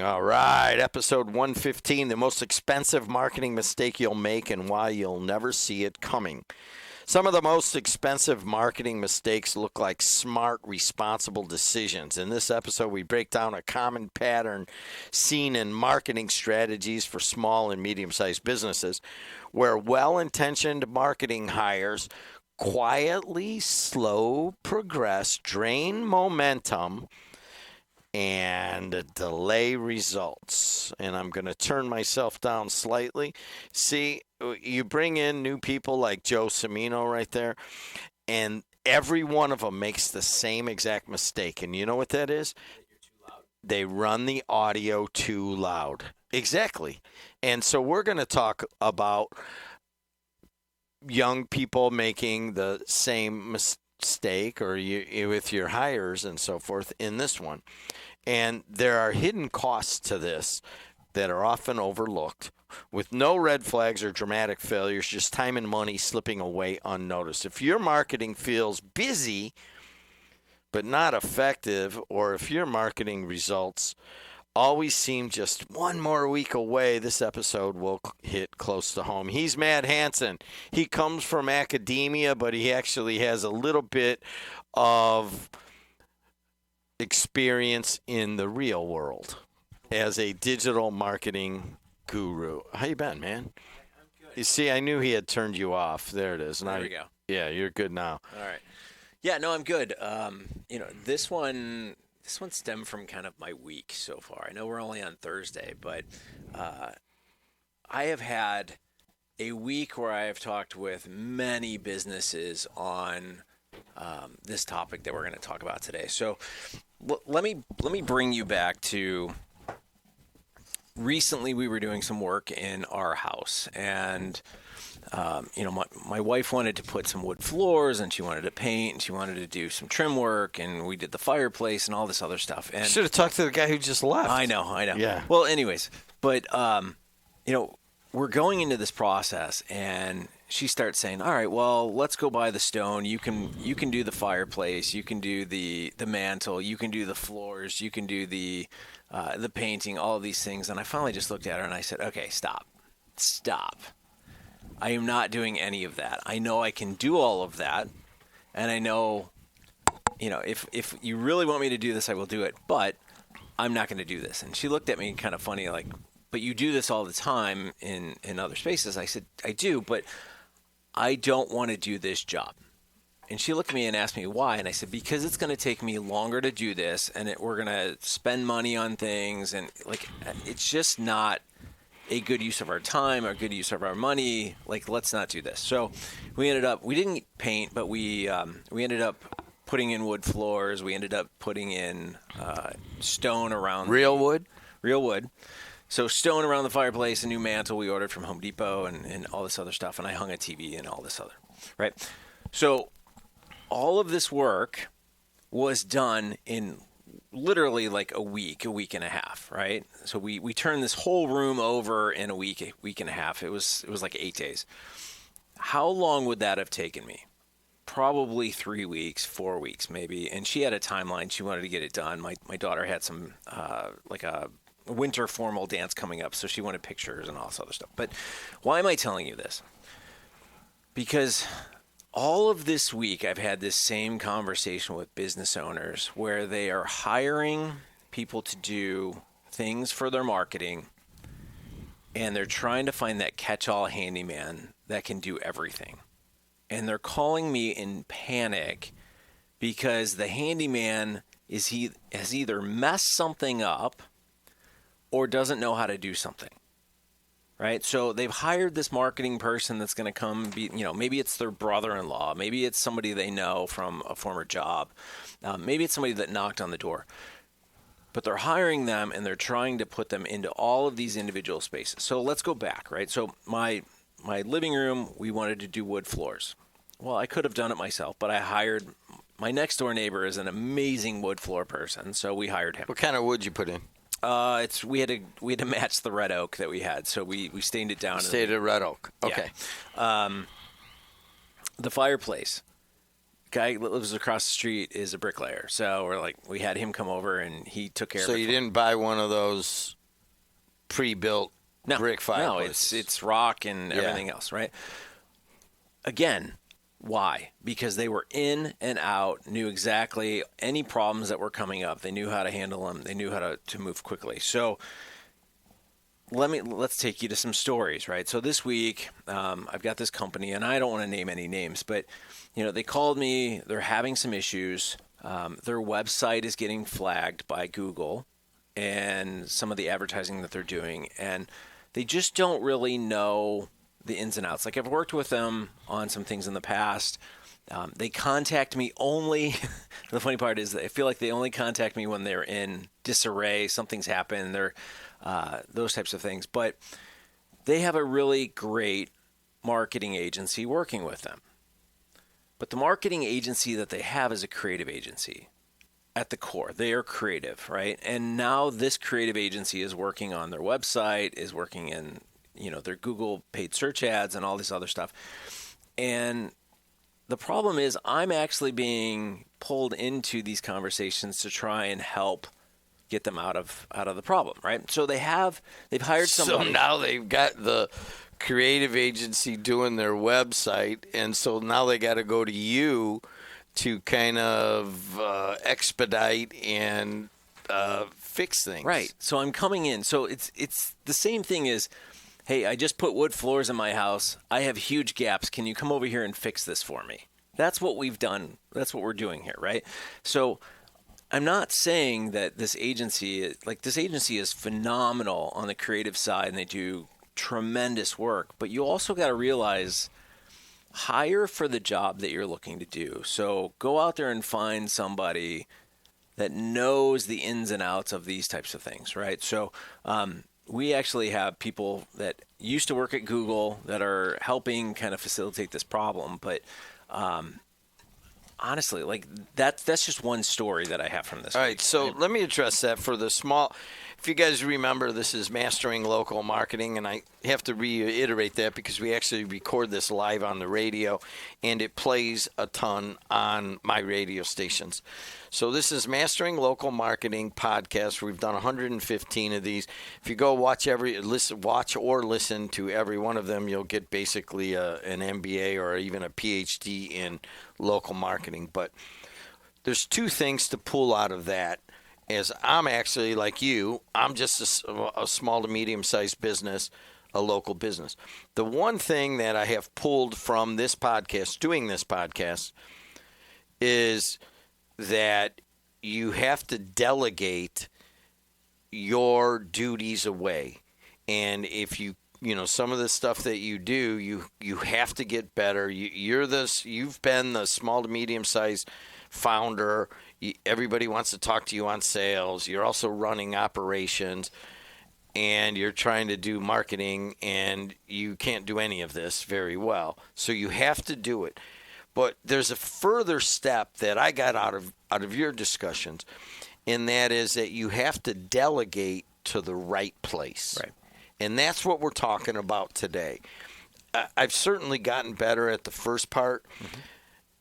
All right, episode 115, the most expensive marketing mistake you'll make and why you'll never see it coming. Some of the most expensive marketing mistakes look like smart, responsible decisions. In this episode, we break down a common pattern seen in marketing strategies for small and medium-sized businesses, where well-intentioned marketing hires quietly slow progress, drain momentum, and delay results. And I'm going to turn myself down slightly. See, you bring in new people like Joe Cimino right there, and every one of them makes the same exact mistake. And you know what that is? You're too loud. They run the audio too loud. Exactly. And so we're going to talk about young people making the same mistake or with your hires and so forth in this one. And there are hidden costs to this that are often overlooked with no red flags or dramatic failures, just time and money slipping away unnoticed. If your marketing feels busy but not effective, or if your marketing results always seem just one more week away, this episode will hit close to home. He's Matt Hansen. He comes from academia, but he actually has a little bit of experience in the real world as a digital marketing guru. How you been, man? I'm good. You see, I knew he had turned you off. There it is. There we go. Yeah, you're good now. All right. Yeah, no, I'm good. This one stemmed from kind of my week so far. I know we're only on Thursday, but I have had a week where I have talked with many businesses on this topic that we're going to talk about today. So let me bring you back to recently. We were doing some work in our house, and my wife wanted to put some wood floors, and she wanted to paint, and she wanted to do some trim work, and we did the fireplace and all this other stuff. And should have talked to the guy who just left. I know. Yeah. Well, anyways, but we're going into this process, and she starts saying, "All right, well, let's go buy the stone. You can do the fireplace. You can do the mantle. You can do the floors. You can do the painting. All of these things." And I finally just looked at her and I said, "Okay, stop. I am not doing any of that. I know I can do all of that, and I know, if you really want me to do this, I will do it. But I'm not going to do this." And she looked at me kind of funny, like, "But you do this all the time in other spaces." I said, "I do, but I don't want to do this job." And she looked at me and asked me why. And I said, "Because it's going to take me longer to do this, and we're going to spend money on things, and it's just not a good use of our time or a good use of our money. Let's not do this." So we didn't paint, but we ended up putting in wood floors. We ended up putting in stone around Real wood. So stone around the fireplace, a new mantle we ordered from Home Depot, and all this other stuff. And I hung a TV and all this other, right? So all of this work was done in literally like a week and a half, right? So we turned this whole room over in a week and a half. It was like 8 days. How long would that have taken me? Probably 3 weeks, 4 weeks maybe. And she had a timeline. She wanted to get it done. My daughter had some like a winter formal dance coming up, so she wanted pictures and all this other stuff. But why am I telling you this? Because all of this week, I've had this same conversation with business owners where they are hiring people to do things for their marketing, and they're trying to find that catch-all handyman that can do everything. And they're calling me in panic because the handyman has either messed something up or doesn't know how to do something. Right? So they've hired this marketing person that's going to come maybe it's their brother-in-law. Maybe it's somebody they know from a former job. Maybe it's somebody that knocked on the door. But they're hiring them, and they're trying to put them into all of these individual spaces. So let's go back, right? So my living room, we wanted to do wood floors. Well, I could have done it myself, but I hired my next door neighbor is an amazing wood floor person, so we hired him. What kind of wood you put in? We had to match the red oak that we had, so we stained it down. Stained red oak. Okay. Yeah. The fireplace, guy that lives across the street is a bricklayer. So we had him come over and he took care of it. So you didn't buy one of those pre-built brick fireplaces? No, it's rock and everything else, right? Again, why? Because they were in and out, knew exactly any problems that were coming up. They knew how to handle them. They knew how to move quickly. So let's take you to some stories, right? So this week, I've got this company, and I don't want to name any names, but they called me. They're having some issues. Their website is getting flagged by Google and some of the advertising that they're doing, and they just don't really know the ins and outs. Like, I've worked with them on some things in the past. They contact me only. The funny part is that I feel like they only contact me when they're in disarray, something's happened, they're those types of things. But they have a really great marketing agency working with them. But the marketing agency that they have is a creative agency at the core. They are creative, right? And now this creative agency is working on their website, is working in their Google paid search ads and all this other stuff. And the problem is I'm actually being pulled into these conversations to try and help get them out of the problem, right? So they've hired somebody. So now they've got the creative agency doing their website, and so now they got to go to you to kind of expedite and fix things. Right. So I'm coming in. So it's the same thing as, hey, I just put wood floors in my house. I have huge gaps. Can you come over here and fix this for me? That's what we've done. That's what we're doing here, right? So I'm not saying that this agency is phenomenal on the creative side and they do tremendous work, but you also got to realize, hire for the job that you're looking to do. So go out there and find somebody that knows the ins and outs of these types of things, right? So we actually have people that used to work at Google that are helping kind of facilitate this problem. But honestly, that's just one story that I have from this. All right, so let me address that for the small. If you guys remember, this is Mastering Local Marketing, and I have to reiterate that because we actually record this live on the radio, and it plays a ton on my radio stations. So this is Mastering Local Marketing podcast. We've done 115 of these. If you go watch or listen to every one of them, you'll get basically an MBA or even a PhD in local marketing. But there's two things to pull out of that. As I'm actually, like you, I'm just a small to medium-sized business, a local business. The one thing that I have pulled from this podcast, doing this podcast, is that you have to delegate your duties away. And if you some of the stuff that you do, you have to get better. You've been the small to medium-sized founder. Everybody wants to talk to you on sales. You're also running operations, and you're trying to do marketing, and you can't do any of this very well. So you have to do it. But there's a further step that I got out of your discussions, and that is that you have to delegate to the right place. Right. And that's what we're talking about today. I've certainly gotten better at the first part. Mm-hmm.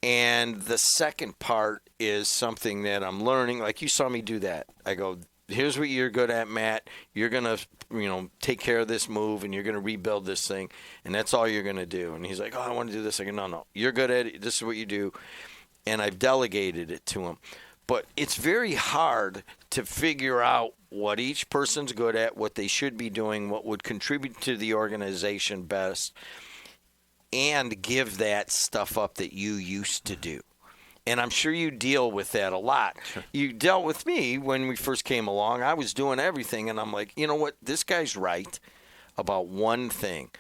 And the second part is something that I'm learning. Like, you saw me do that. I go, here's what you're good at, Matt. You're going to, take care of this move, and you're going to rebuild this thing, and that's all you're going to do. And he's like, oh, I want to do this. I go, no, you're good at it. This is what you do. And I've delegated it to him. But it's very hard to figure out what each person's good at, what they should be doing, what would contribute to the organization best, and give that stuff up that you used to do. And I'm sure you deal with that a lot. Sure. You dealt with me when we first came along. I was doing everything, and I'm like, you know what? This guy's right about one thing.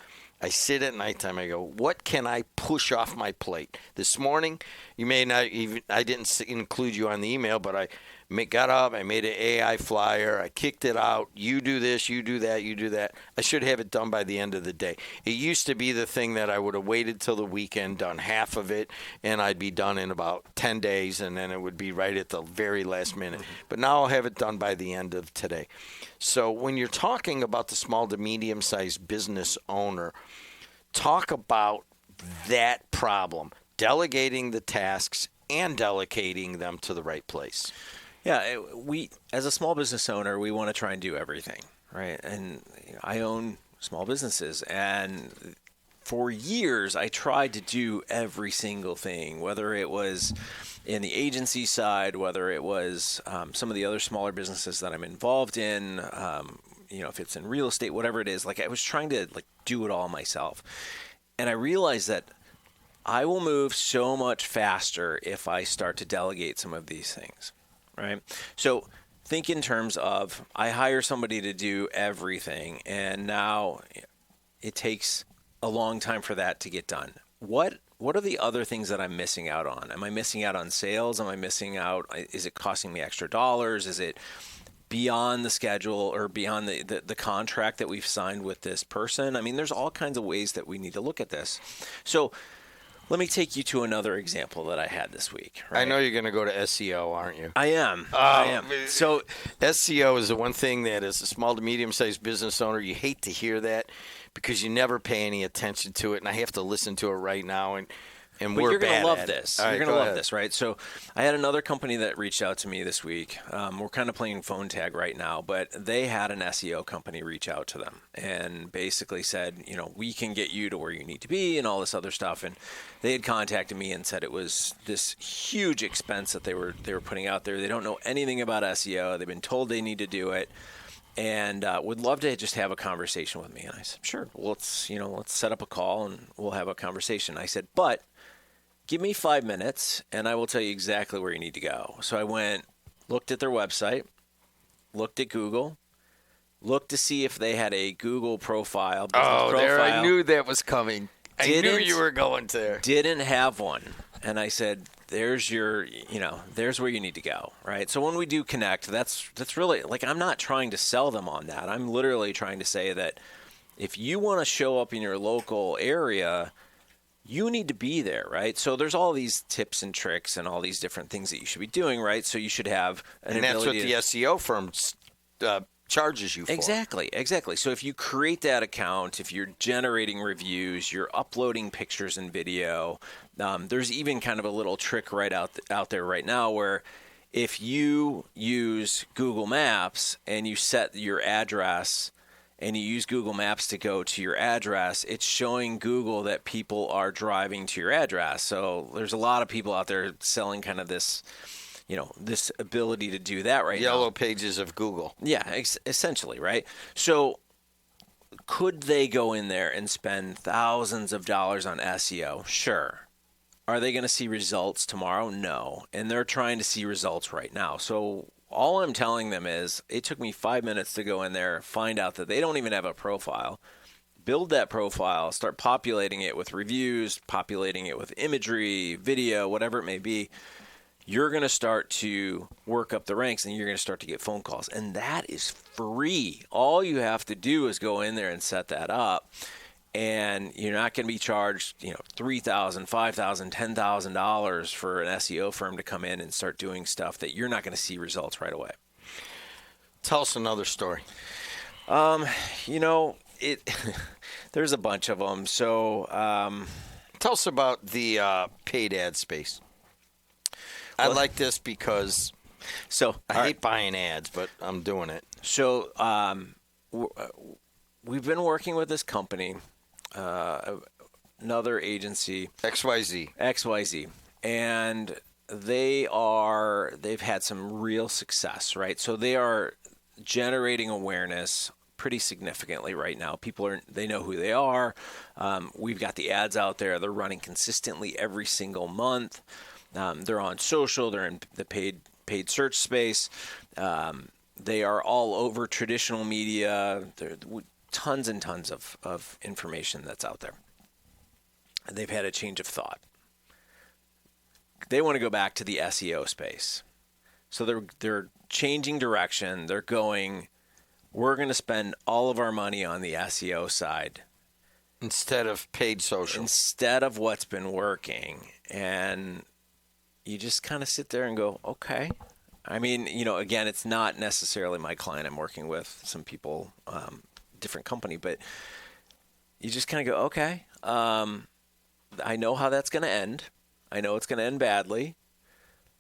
I sit at nighttime. I go, what can I push off my plate? This morning, you may not even, I didn't include you on the email, but I got up, I made an AI flyer, I kicked it out. You do this, you do that, you do that. I should have it done by the end of the day. It used to be the thing that I would have waited till the weekend, done half of it, and I'd be done in about 10 days, and then it would be right at the very last minute. But now I'll have it done by the end of today. So when you're talking about the small to medium-sized business owner, talk about that problem, delegating the tasks and delegating them to the right place. Yeah, we as a small business owner, we want to try and do everything, right? And I own small businesses, and for years I tried to do every single thing, whether it was in the agency side, whether it was some of the other smaller businesses that I'm involved in, if it's in real estate, whatever it is. Like I was trying to do it all myself, and I realized that I will move so much faster if I start to delegate some of these things. Right. So think in terms of I hire somebody to do everything, and now it takes a long time for that to get done. What are the other things that I'm missing out on? Am I missing out on sales? Am I missing out? Is it costing me extra dollars? Is it beyond the schedule or beyond the contract that we've signed with this person? I mean, there's all kinds of ways that we need to look at this. So let me take you to another example that I had this week. Right? I know you're going to go to SEO, aren't you? I am. I am. So SEO is the one thing that as a small to medium-sized business owner, you hate to hear that because you never pay any attention to it, and I have to listen to it right now, and but we're you're going to love it. this. All you're right, going to love ahead. this, right? So I had another company that reached out to me this week. We're kind of playing phone tag right now, but they had an SEO company reach out to them and basically said, we can get you to where you need to be and all this other stuff. And they had contacted me and said it was this huge expense that they were putting out there. They don't know anything about SEO. They've been told they need to do it. And would love to just have a conversation with me. And I said, sure, well, let's set up a call and we'll have a conversation. I said, but give me 5 minutes and I will tell you exactly where you need to go. So I went, looked at their website, looked at Google, looked to see if they had a Google profile. There, I knew that was coming. I knew you were going there. Didn't have one. And I said, there's there's where you need to go, right? So when we do connect, that's really, I'm not trying to sell them on that. I'm literally trying to say that if you want to show up in your local area, you need to be there, right? So there's all these tips and tricks and all these different things that you should be doing, right? So you should have an ability. And that's what the SEO firm charges you for. Exactly. So if you create that account, if you're generating reviews, you're uploading pictures and video, there's even kind of a little trick right out there right now where if you use Google Maps and you set your address and you use Google Maps to go to your address, it's showing Google that people are driving to your address. So there's a lot of people out there selling kind of this, this ability to do that right now. Yellow pages of Google. Yeah, essentially, right? So could they go in there and spend thousands of dollars on SEO? Sure. Are they going to see results tomorrow? No. And they're trying to see results right now. So all I'm telling them is it took me 5 minutes to go in there, find out that they don't even have a profile, build that profile, start populating it with reviews, populating it with imagery, video, whatever it may be. You're going to start to work up the ranks and you're going to start to get phone calls. And that is free. All you have to do is go in there and set that up. And you're not going to be charged, $3,000, $5,000, $10,000 for an SEO firm to come in and start doing stuff that you're not going to see results right away. Tell us another story. There's a bunch of them. So tell us about the paid ad space. I like this because I hate buying ads, but I'm doing it. So we've been working with this company, another agency, XYZ, and they've had some real success, right? So they are generating awareness pretty significantly right now. They know who they are. We've got the ads out there. They're running consistently every single month. They're on social. They're in the paid search space. They are all over traditional media. There tons and tons of information that's out there. And they've had a change of thought. They want to go back to the SEO space. So they're changing direction. They're going, we're going to spend all of our money on the SEO side. Instead of paid social. Instead of what's been working. And you just kind of sit there and go, okay. I mean, again, it's not necessarily my client I'm working with. Some people, different company, but you just kind of go, okay. I know how that's going to end. I know it's going to end badly.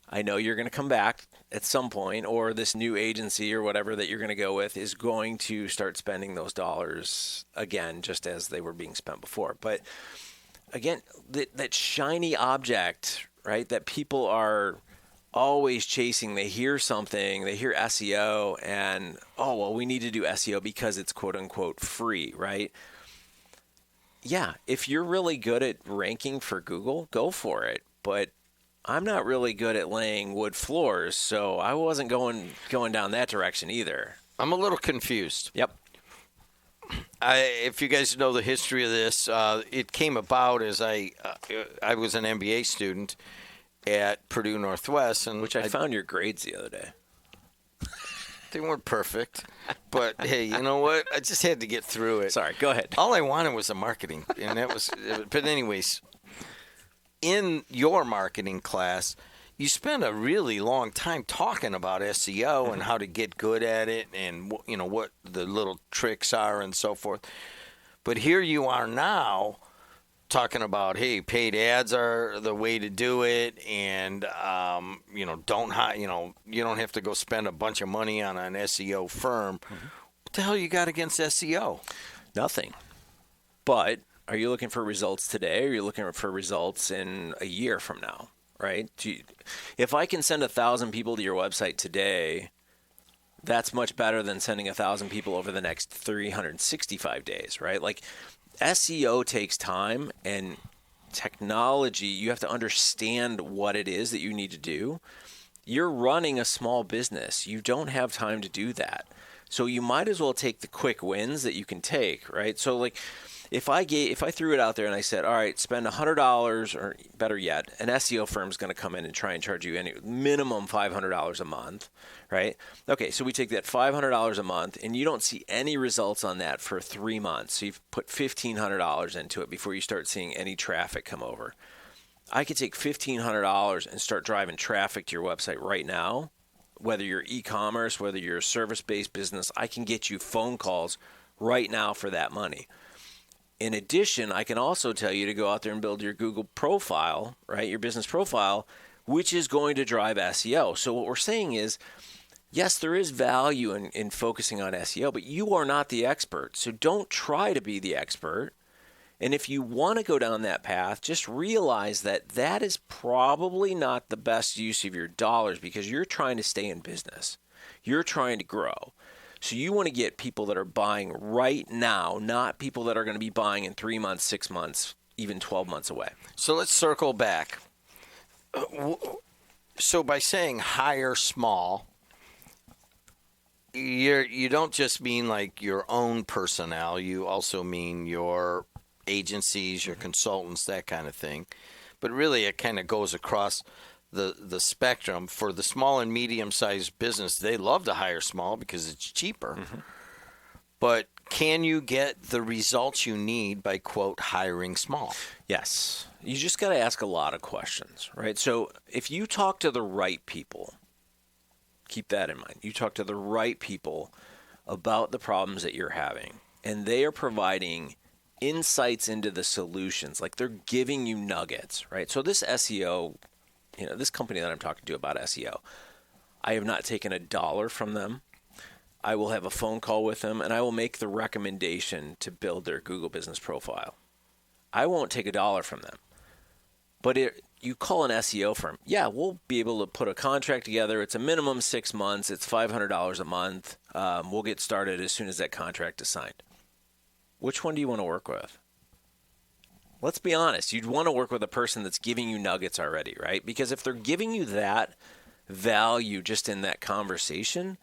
I know you're going to come back at some point, or this new agency or whatever that you're going to go with is going to start spending those dollars again, just as they were being spent before. But again, that shiny object, right, that people are always chasing. They hear something, they hear SEO, and, oh, well, we need to do SEO because it's quote unquote free, right? Yeah, if you're really good at ranking for Google, go for it. But I'm not really good at laying wood floors, so I wasn't going down that direction either. I'm a little confused. Yep. If you guys know the history of this, it came about as I was an MBA student at Purdue Northwest, and Which I found your grades the other day. They weren't perfect, but hey, you know what? I just had to get through it. Sorry, go ahead. All I wanted was the marketing, and that was. But anyways, in your marketing class, you spend a really long time talking about SEO and how to get good at it, and you know what the little tricks are and so forth. But here you are now, talking about, hey, paid ads are the way to do it, and you don't have to go spend a bunch of money on an SEO firm. What the hell you got against SEO? Nothing. But are you looking for results today, or are you looking for results in a year from now, right? If I can send 1,000 people to your website today, that's much better than sending 1,000 people over the next 365 days, right? Like, SEO takes time, and technology, you have to understand what it is that you need to do. You're running a small business. You don't have time to do that. So you might as well take the quick wins that you can take, right? So like if I threw it out there and I said, all right, spend $100, or better yet, an SEO firm is going to come in and try and charge you any minimum $500 a month, right? Okay, so we take that $500 a month, and you don't see any results on that for 3 months. So you've put $1,500 into it before you start seeing any traffic come over. I could take $1,500 and start driving traffic to your website right now. Whether you're e-commerce, whether you're a service-based business, I can get you phone calls right now for that money. In addition, I can also tell you to go out there and build your Google profile, right? Your business profile, which is going to drive SEO. So what we're saying is, yes, there is value in focusing on SEO, but you are not the expert. So don't try to be the expert. And if you want to go down that path, just realize that that is probably not the best use of your dollars, because you're trying to stay in business. You're trying to grow. So you want to get people that are buying right now, not people that are going to be buying in 3 months, 6 months, even 12 months away. So let's circle back. So by saying hire small, you don't just mean like your own personnel. You also mean your agencies, your consultants, that kind of thing. But really it kind of goes across the spectrum. For the small and medium-sized business, they love to hire small because it's cheaper. Mm-hmm. But can you get the results you need by, quote, hiring small? Yes. You just got to ask a lot of questions, right? So if you talk to the right people, keep that in mind. You talk to the right people about the problems that you're having, and they are providing insights into the solutions. Like, they're giving you nuggets, right? So this SEO, this company that I'm talking to about SEO, I have not taken $1 from them. I will have a phone call with them, and I will make the recommendation to build their Google business profile. I won't take $1 from them. But you call an SEO firm, yeah, we'll be able to put a contract together. It's a minimum 6 months. It's $500 a month. We'll get started as soon as that contract is signed. Which one do you want to work with? Let's be honest. You'd want to work with a person that's giving you nuggets already, right? Because if they're giving you that value just in that conversation,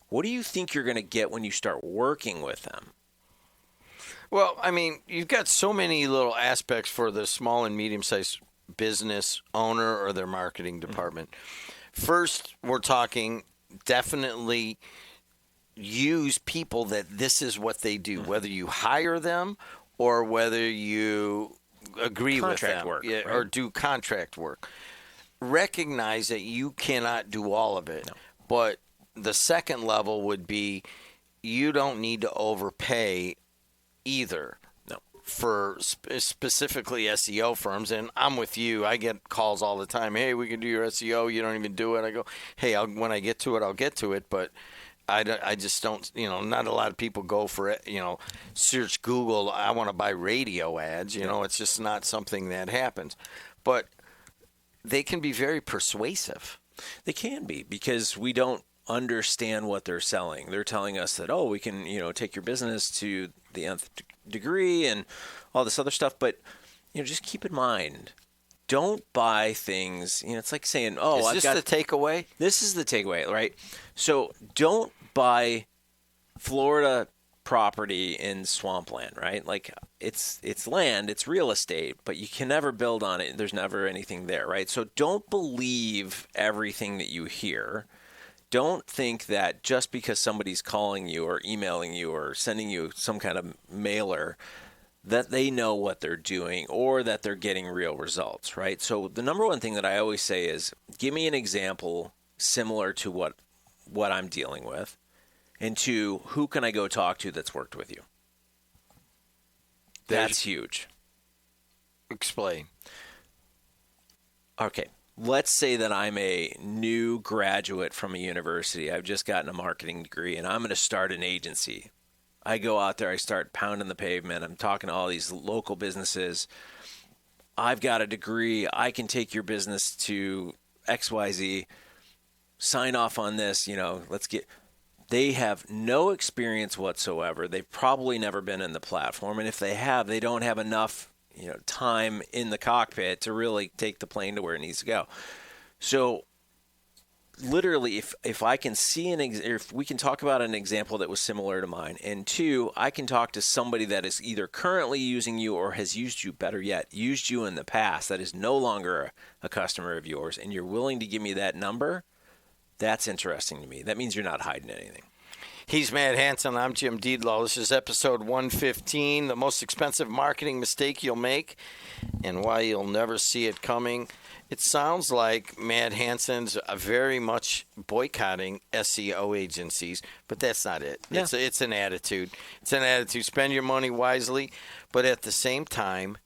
what do you think you're going to get when you start working with them? Well, I mean, you've got so many little aspects for the small and medium-sized business owner or their marketing department. Mm-hmm. First, we're talking definitely use people that this is what they do, mm-hmm. whether you hire them or whether you agree contract with them work, right? Or do contract work. Recognize that you cannot do all of it, no. But the second level would be you don't need to overpay either. No. for specifically SEO firms, and I'm with you. I get calls all the time. Hey, we can do your SEO. You don't even do it. I go, hey, when I get to it, I'll get to it. But I just don't, not a lot of people go for it. Search Google, I want to buy radio ads. It's just not something that happens. But they can be very persuasive. They can be, because we don't understand what they're selling. They're telling us that, we can, take your business to the nth degree and all this other stuff. But, just keep in mind, don't buy things. It's like saying, Is this the takeaway? This is the takeaway, right? So don't buy Florida property in swampland, right? Like it's land, it's real estate, but you can never build on it. There's never anything there, right? So don't believe everything that you hear. Don't think that just because somebody's calling you or emailing you or sending you some kind of mailer that they know what they're doing or that they're getting real results, right? So the number one thing that I always say is, give me an example similar to what I'm dealing with, and two, who can I go talk to that's worked with you? That's huge. Explain. Okay. Let's say that I'm a new graduate from a university. I've just gotten a marketing degree, and I'm going to start an agency. I go out there, I start pounding the pavement. I'm talking to all these local businesses. I've got a degree. I can take your business to XYZ. Sign off on this. They have no experience whatsoever. They've probably never been in the platform. And if they have, they don't have enough time in the cockpit to really take the plane to where it needs to go. So literally, if I can see if we can talk about an example that was similar to mine, and two, I can talk to somebody that is either currently using you or has used you, better yet, used you in the past, that is no longer a customer of yours, and you're willing to give me that number, that's interesting to me. That means you're not hiding anything. He's Matt Hansen. I'm Jim Deedlow. This is episode 115, the most expensive marketing mistake you'll make and why you'll never see it coming. It sounds like Matt Hansen's very much boycotting SEO agencies, but that's not it. Yeah. It's an attitude. It's an attitude. Spend your money wisely, but at the same time,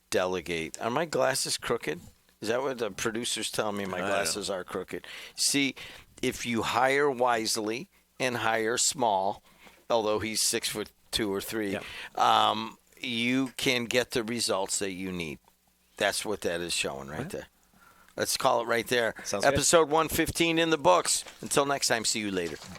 delegate. Are my glasses crooked? Is that what the producers tell me? My glasses are crooked. See, if you hire wisely and hire small, although he's 6'2" or 3", you can get the results that you need. That's what that is showing right there. Let's call it right there. Sounds Episode 115 in the books. Until next time, see you later.